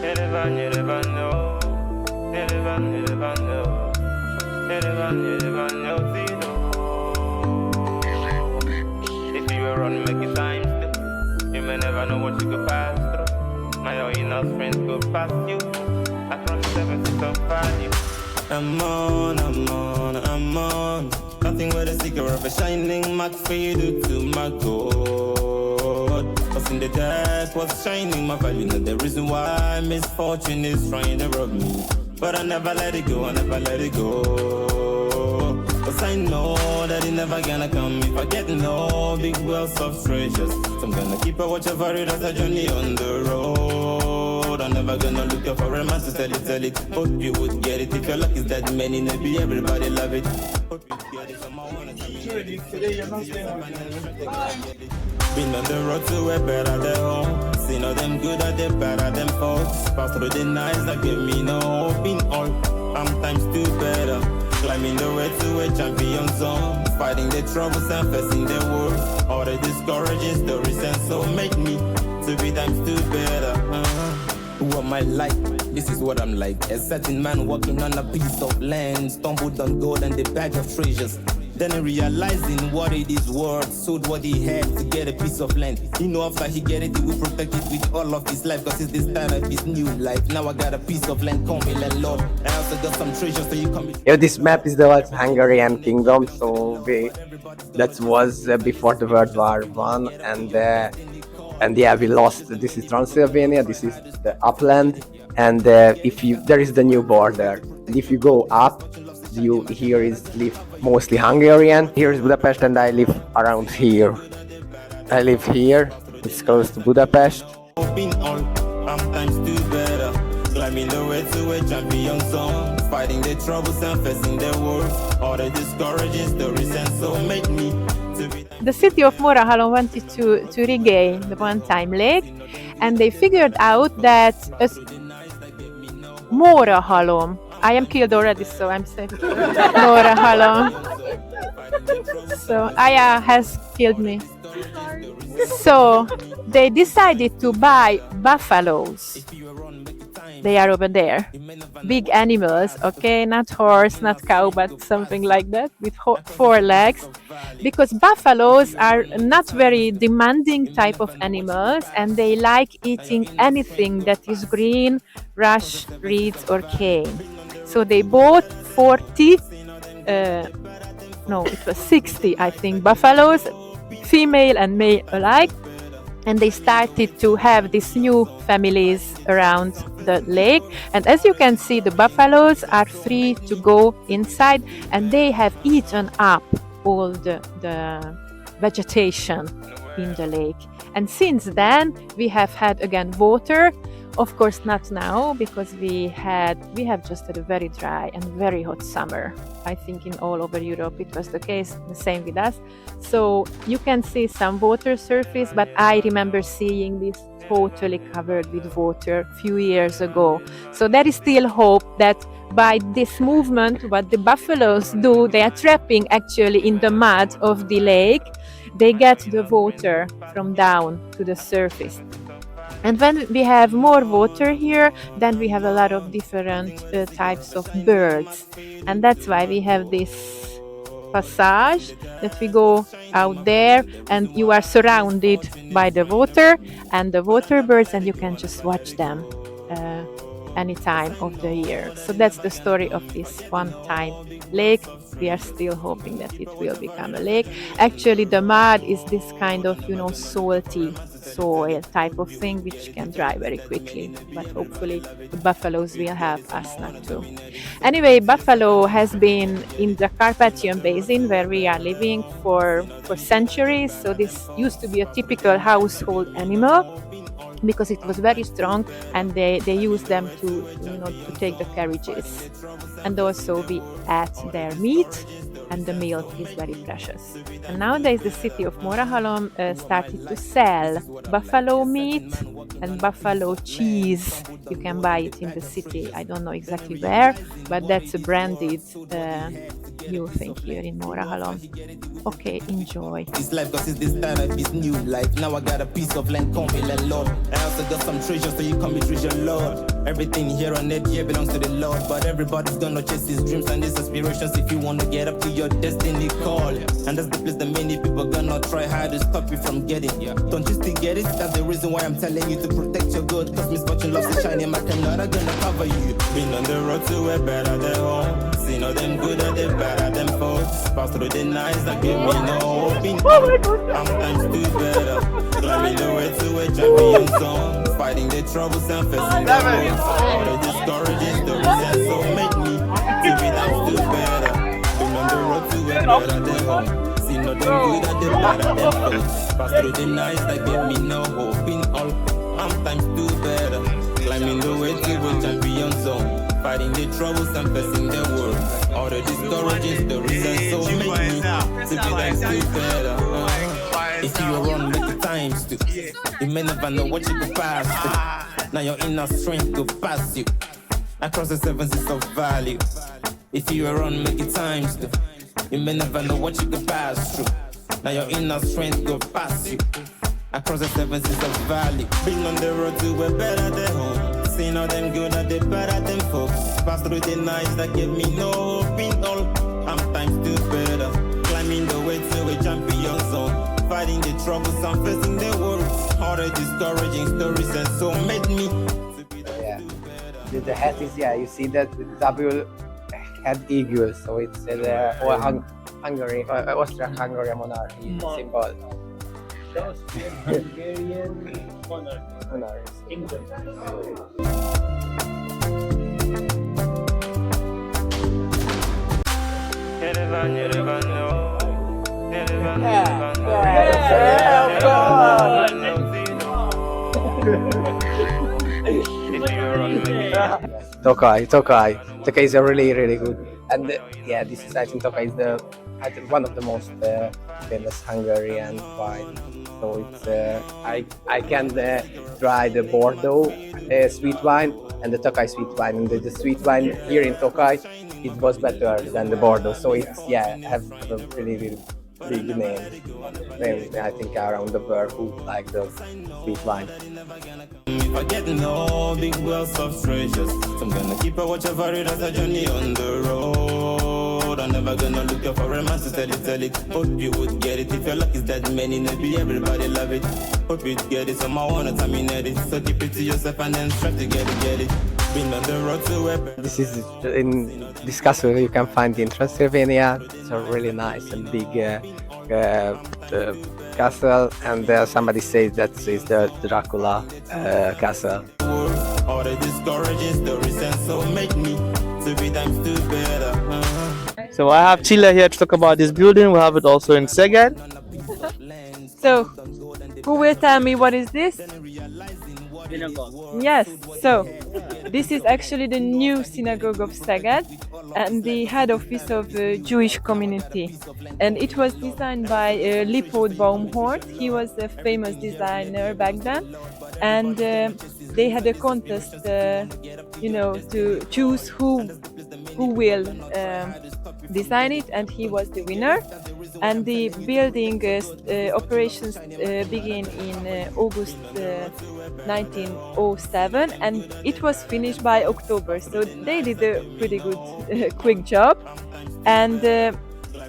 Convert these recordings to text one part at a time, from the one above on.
You never know. You never know. You never know. If you were on make it times two, you may never know what you could pass through. My own enough friends go past you. Across 75 you. I'm on. Nothing but a cigarette of a shining mark faded to my God. What's in the dark, what's shining my value? Not the reason why misfortune is trying to rob me. But I never let it go, Cause I know that it never gonna come if I get no big wealth of treasures. So I'm gonna keep a watch over it as a journey on the road. I'm never gonna look up for a man to tell it. Hope you would get it if your luck is that many, maybe everybody love it. Hope you get it, someone wanna been on the road to a better than home. Seen all them good at the bad at them folks. Pass through the nights that give me no hope in all. I'm times two better. Climbing the way to a champion zone. Fighting the troubles and facing the worst. All the discouraging stories and so make me to be times two better. Who am I like? This is what I'm like. A certain man walking on a piece of land. Stumbled on gold and the bag of treasures. Then realizing what it is worth, sold what he had to get a piece of land. You know after he get it, he will protect it with all of his life. Cause it's the start of his new life. Now I got a piece of land, call me landlord. I also got some treasures so you come. Yeah, this map is the Hungarian kingdom, so that was before the World War One, and yeah, we lost. This is Transylvania, this is the upland, and there is the new border. And if you go up, you here live mostly Hungarian. Here is Budapest, and I live around here. I live here. It's close to Budapest. Climbing the way to a champion zone. Fighting the troubles and facing the worst. All the discouraging stories and so make me to be. The city of Mórahalom wanted to regain the one-time lake, and they figured out that Mórahalom. I am killed already, so I'm safe. Mórahalom. So Aya has killed me. So they decided to buy buffaloes. They are over there. Big animals, okay? Not horse, not cow, but something like that with 4 legs. Because buffaloes are not very demanding type of animals, and they like eating anything that is green, rush, reeds, or cane. So they bought 60, I think, buffaloes, female and male alike. And they started to have these new families around the lake. And as you can see, the buffaloes are free to go inside, and they have eaten up all the vegetation in the lake. And since then, we have had again water. Of course, not now, because we have just had a very dry and very hot summer. I think in all over Europe it was the same with us. So you can see some water surface, but I remember seeing this totally covered with water a few years ago. So there is still hope that by this movement, what the buffaloes do, they are trapping actually in the mud of the lake. They get the water from down to the surface. And when we have more water here, then we have a lot of different types of birds. And that's why we have this passage that we go out there, and you are surrounded by the water and the water birds, and you can just watch them any time of the year. So that's the story of this one-time lake. We are still hoping that it will become a lake. Actually, the mud is this kind of, salty soil type of thing, which can dry very quickly. But hopefully the buffaloes will help us not to. Anyway, buffalo has been in the Carpathian Basin where we are living for centuries. So this used to be a typical household animal, because it was very strong, and they used them to take the carriages. And also we ate their meat, and the milk is very precious. And nowadays the city of Mórahalom started to sell buffalo meat and buffalo cheese. You can buy it in the city. I don't know exactly where, but that's a branded new thing here in Mórahalom. Okay, enjoy. This life, cause it's the start of this new life. Now I got a piece of land, call me landlord. I also got some treasures, so you call me treasure lord. Everything here on earth, yeah, belongs to the Lord. But everybody's gonna chase his dreams and his aspirations if you wanna get up to your destiny call. And that's the place that many people gonna try hard to stop you from getting. Don't you still get it? That's the reason why I'm telling you to protect your good. Cause misfortune loves to shine, my camera not gonna cover you. Been on the road to a better than home. Seen all them good and they better than folks. Pass through the nights that give me no hope. I'm times two better. Climbing the way to a champion zone. Fighting the troubles and facing the roads. All the discourages, the reasons so make me to be times two better. Been on the road to a better than home. Seen all them good and they better than folks. Pass through the nights that give me no hope. In all, I'm times two better. Climbing the way to a champion zone. Fighting the troubles and facing the world. All the discourages, the reasons so make me to be times two better. If you run, make the times two. You may never know what you could pass through. Now your inner strength go pass you across the seven seas of value. If you run, make it times two. You may never know what you could pass through. Now your inner strength go pass you across the seven seas of value. Been on the road to a better than home. Seen all them good and they better than folks. Pass through the nights that give me no hope in all. I'm times two better. Climbing the way to a champion zone. Fighting the troubles, I'm facing the world. All the discouraging stories and so made me. Yeah, the hat is, yeah, you see that with double head eagle, so it's the Hungary, Austria-Hungarian monarchy symbol. Hungarian monarchy. Kingdom. Tokaj is a really good, and yeah, this is, I think Tokaj is one of the most famous Hungarian wine. So it's I can try the Bordeaux sweet wine and the Tokaj sweet wine, and the sweet wine here in Tokaj it was better than the Bordeaux. So it's, yeah, have a really big name. I think around the world who like the sweet wine. If I get no big wealth of treasures, so I'm gonna keep a watch over it as a journey on the road. I'm never gonna look up for a man to tell it. Hope you would get it. If your luck is that many, maybe everybody love it. Hope you'd get it, so I wanna terminate it. So keep it to yourself and then try to get it. Been on the road to a This is in this castle you can find in Transylvania. It's a really nice and big castle, and somebody says that is the Dracula castle. all the discourages, the reasons so make me to be times two better. So I have Chila here to talk about this building. We have it also in Szeged. So, who will tell me what is this? Yes, so this is actually the new synagogue of Szeged and the head office of the Jewish community. And it was designed by Lipót Baumhort. He was a famous designer back then. And they had a contest, to choose who will design it, and he was the winner. And the building operations began in August 1907, and it was finished by October. So they did a pretty good, quick job. And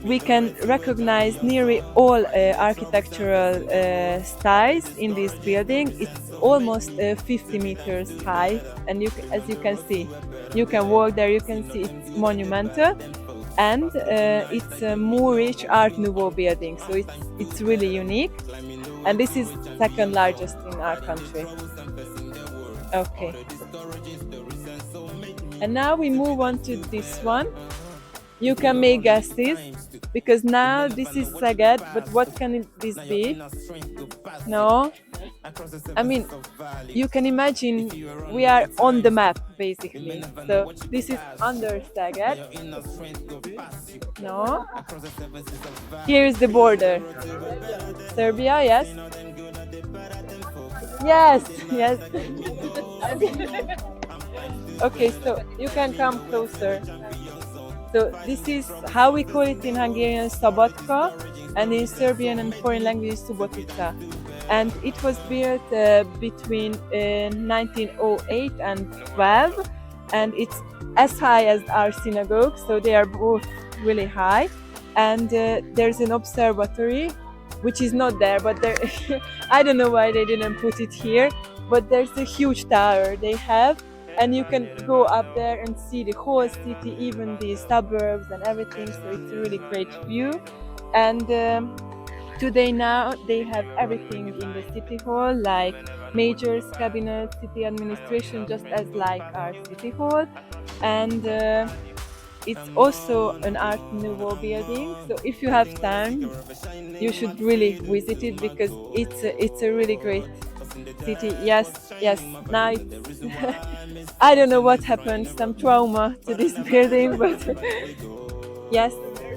we can recognize nearly all architectural styles in this building. It's almost 50 meters high, and as you can see, you can walk there. You can see it's monumental. And it's a Moorish Art Nouveau building, so it's really unique. And this is second largest in our country. Okay. And now we move on to this one. You can make guesses, because now this is Szeged, but what can this be? No? I mean, you can imagine we are on the map, basically. So this is under Szeged. No? Here is the border. Serbia, yes? Yes, yes. Okay, so you can come closer. So this is how we call it in Hungarian, Szabadka, and in Serbian and foreign language, Subotica. and it was built between 1908 and 12, and it's as high as our synagogue, so they are both really high. And there's an observatory which is not there, but there I don't know why they didn't put it here, but there's a huge tower they have, and you can go up there and see the whole city, even the suburbs and everything, so it's a really great view. And today now they have everything in the city hall, like majors, cabinet, city administration, just as like our city hall. And it's also an Art Nouveau building, so if you have time, you should really visit it, because it's a really great city. Yes, now it's I don't know what happened, some trauma to this building, but yes.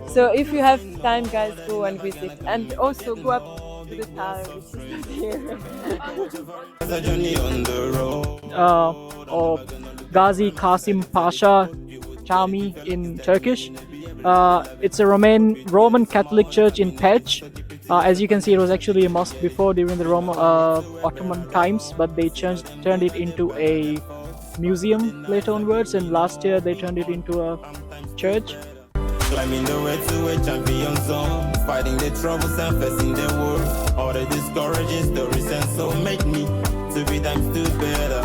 So if you have time, guys, go and visit, and also go up to the tower, which is not here. A journey on the road. Or Gazi Kasim Pasha Cami in Turkish. It's a Roman Catholic church in Pech. As you can see, it was actually a mosque before during the Ottoman times, but they turned it into a museum later onwards, and last year they turned it into a church. Climbing the way to a champion zone, fighting the troubles and facing the wars. All the discouraging stories and so make me to be times two better.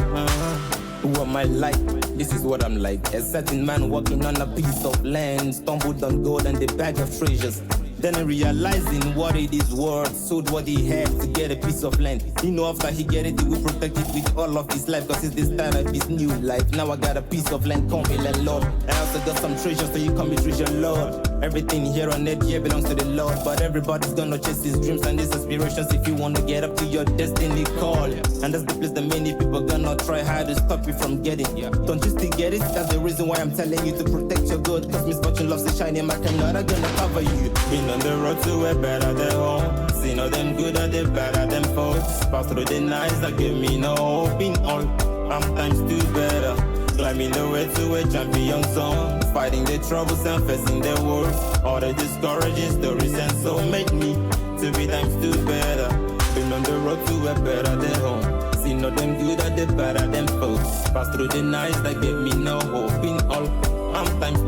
Who am I like? This is what I'm like. A certain man walking on a piece of land, stumbled on gold and the bag of treasures. Then realizing what it is worth, sold what he had to get a piece of land. You know, after he get it, he will protect it with all of his life, cause it's the start of his new life. Now I got a piece of land, come here and Lord. I also got some treasures, so you come and treasure Lord. Everything here on earth here belongs to the Lord, but everybody's gonna chase his dreams and his aspirations if you wanna get up to your destiny call. And that's the place that many people gonna try hard to stop you from getting. Don't you still get it? That's the reason why I'm telling you to protect your good, cause misfortune loves to shine, and my camera gonna cover you. Been on the road to a better than home. Seen all them good and the better than folks. Pass through the nights that give me no hope in all. I'm times two better. Climbing the way to a champion zone, fighting the troubles and facing the wars. All the discouraging stories and so make me to be times two better. Been on the road to a better than home. Seen all them good and the better than folks. Pass through the nights that give me no hope in all. I'm times two.